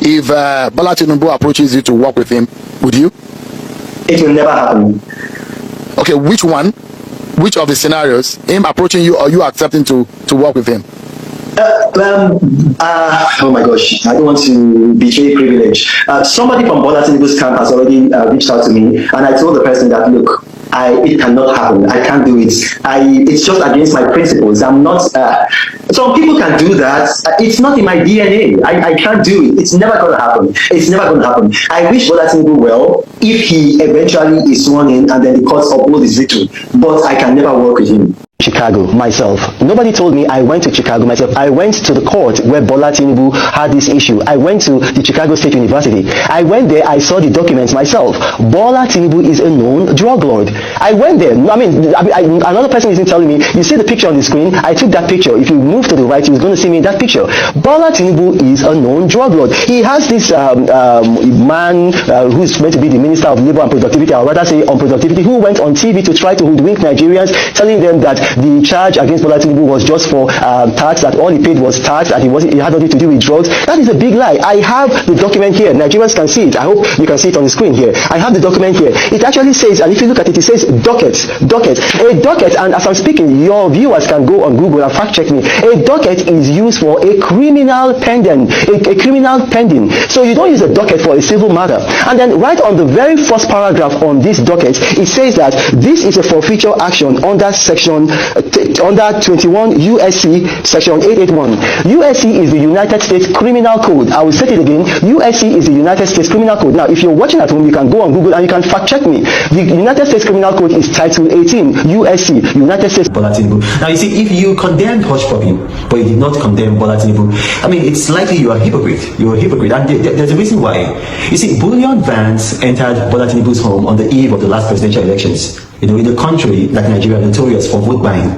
if Bola Tinubu approaches you to work with him, would you? It will never happen. Okay, which one? Which of the scenarios? Him approaching you or you accepting to work with him? Oh my gosh, I don't want to betray privilege. Somebody from Bola Tinubu's camp has already reached out to me, and I told the person that, look, it cannot happen. I can't do it. It's just against my principles. I'm not. Some people can do that. It's not in my DNA. I can't do it. It's never going to happen. It's never going to happen. I wish Bola Tinubu well if he eventually is sworn in and then the courts uphold his victory. But I can never work with him. Chicago myself. Nobody told me I went to Chicago myself. I went to the court where Bola Tinubu had this issue. I went to the Chicago State University. I went there, I saw the documents myself. Bola Tinubu is a known drug lord. I went there. Another person isn't telling me. You see the picture on the screen? I took that picture. If you move to the right, you're going to see me in that picture. Bola Tinubu is a known drug lord. He has this man who's meant to be the Minister of Labor and Productivity, or rather say on productivity, who went on TV to try to hoodwink Nigerians, telling them that the charge against Bola Tinubu was just for tax, that all he paid was tax, that he had nothing to do with drugs. That is a big lie. I have the document here. Nigerians can see it. I hope you can see it on the screen here. I have the document here. It actually says, and if you look at it, it says docket. A docket, and as I'm speaking, your viewers can go on Google and fact check me. A docket is used for a criminal pending. A criminal pending. So you don't use a docket for a civil matter. And then right on the very first paragraph on this docket, it says that this is a forfeiture action under section under 21 USC section 881. USC is the United States Criminal Code. I will say it again. USC is the United States Criminal Code. Now, if you're watching at home, you can go on Google and you can fact check me. The United States Criminal Code is Title 18 USC, United States. Bola Tinubu. Now, you see, if you condemned Hush Puppy, but you did not condemn Bola Tinubu, I mean, it's likely you are a hypocrite. You're a hypocrite, and there's a reason why. You see, bullion vans entered Bola Tinubu's home on the eve of the last presidential elections. In a country like Nigeria, notorious for vote buying.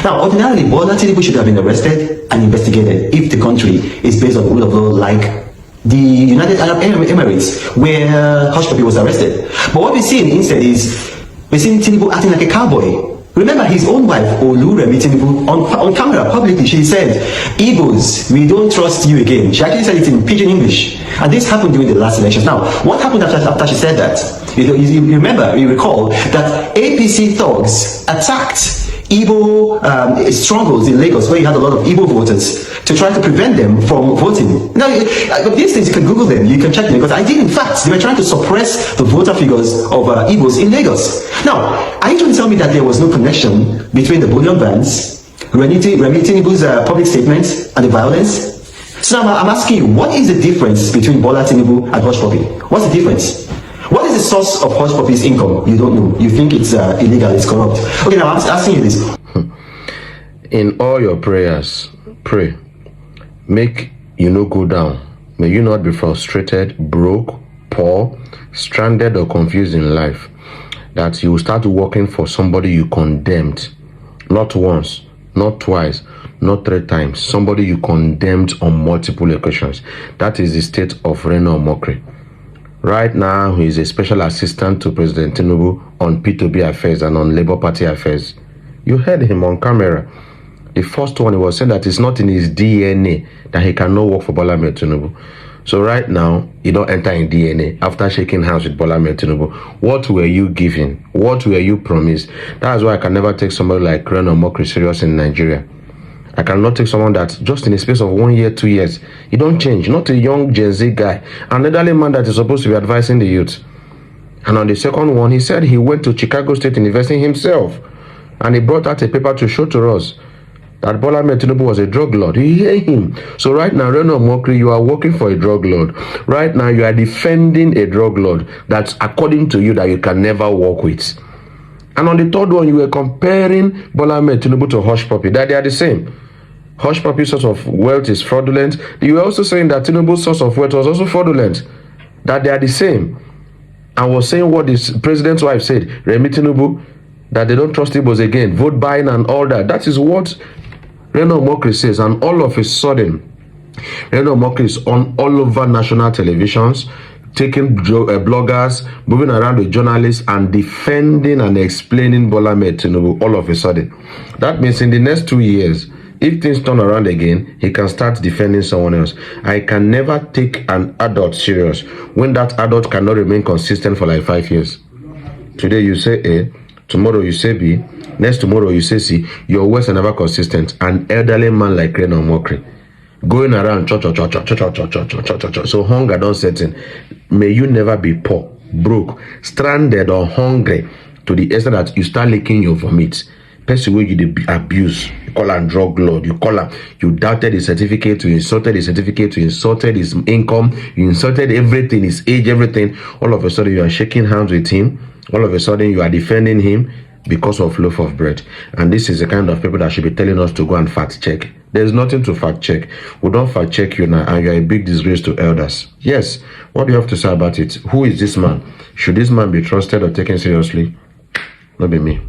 Now, ordinarily, Bola Tinubu should have been arrested and investigated if the country is based on the rule of law, like the United Arab Emirates, where Hush Puppy was arrested. But what we're seeing instead is we're seeing Tinubu acting like a cowboy. Remember his own wife, Oluremi Tinubu, on camera publicly, she said, Igbos, we don't trust you again. She actually said it in pidgin English. And this happened during the last elections. Now, what happened after she said that? You recall that APC thugs attacked Igbo strongholds in Lagos, where you had a lot of Igbo voters, to try to prevent them from voting. Now, these things, you can Google them, you can check them, because I did, in fact, they were trying to suppress the voter figures of Igbos in Lagos. Now, are you trying to tell me that there was no connection between the bullion bans, Remi Tinubu's public statements, and the violence? So now I'm asking you, what is the difference between Bola Tinubu and Hush Puppy? What's the difference? What is the source of Hush Puppy's income? You don't know. You think it's illegal, it's corrupt. Okay, now I'm asking you this. In all your prayers, pray. Make you no go down. May you not be frustrated, broke, poor, stranded, or confused in life. That you will start working for somebody you condemned. Not once, not twice, not 3 times. Somebody you condemned on multiple occasions. That is the state of Reno Omokri. Right now, he is a special assistant to President Tinubu on P2B affairs and on Labour Party affairs. You heard him on camera. The first one, he was saying that it's not in his DNA that he cannot work for Bola Tinubu. So right now, he don't enter in DNA after shaking hands with Bola Tinubu. What were you given? What were you promised? That's why I can never take somebody like Reno Omokri serious in Nigeria. I cannot take someone that just in a space of 1 year, 2 years, he don't change. Not a young Gen Z guy, an elderly man that is supposed to be advising the youth. And on the second one, he said he went to Chicago State University himself, and he brought out a paper to show to us that Bola Tinubu was a drug lord. You hear him. So right now, Reno Omokri, you are working for a drug lord. Right now, you are defending a drug lord that's according to you that you can never work with. And on the third one, you were comparing Bola Tinubu to Hush Puppy, that they are the same. Hush Puppy's source of wealth is fraudulent. You were also saying that Tinubu's source of wealth was also fraudulent, that they are the same. And was saying what the president's wife said, Remi Tinubu, that they don't trust Igbos again, vote buying and all that. That is what Reno Omokri says. And all of a sudden, Reno Omokri is on all over national televisions, taking bloggers, moving around with journalists and defending and explaining Bola Tinubu all of a sudden. That means in the next 2 years, If things turn around again, he can start defending someone else. I can never take an adult serious when that adult cannot remain consistent for like 5 years. Today you say A, tomorrow you say B, next tomorrow you say C. Your words are never consistent. An elderly man like Reno Omokri, going around cho. So hunger don't set in. May you never be poor, broke, stranded, or hungry to the extent that you start licking your vomit. Person where you abuse, you call him drug lord, you call him, you doubted his certificate, you insulted his certificate, you insulted his income, you insulted everything, his age, everything. All of a sudden you are shaking hands with him. All of a sudden you are defending him because of loaf of bread. And this is the kind of people that should be telling us to go and fact check. There's nothing to fact check. We don't fact check you now, and you're a big disgrace to elders. Yes, what do you have to say about it? Who is this man? Should this man be trusted or taken seriously? Not be me.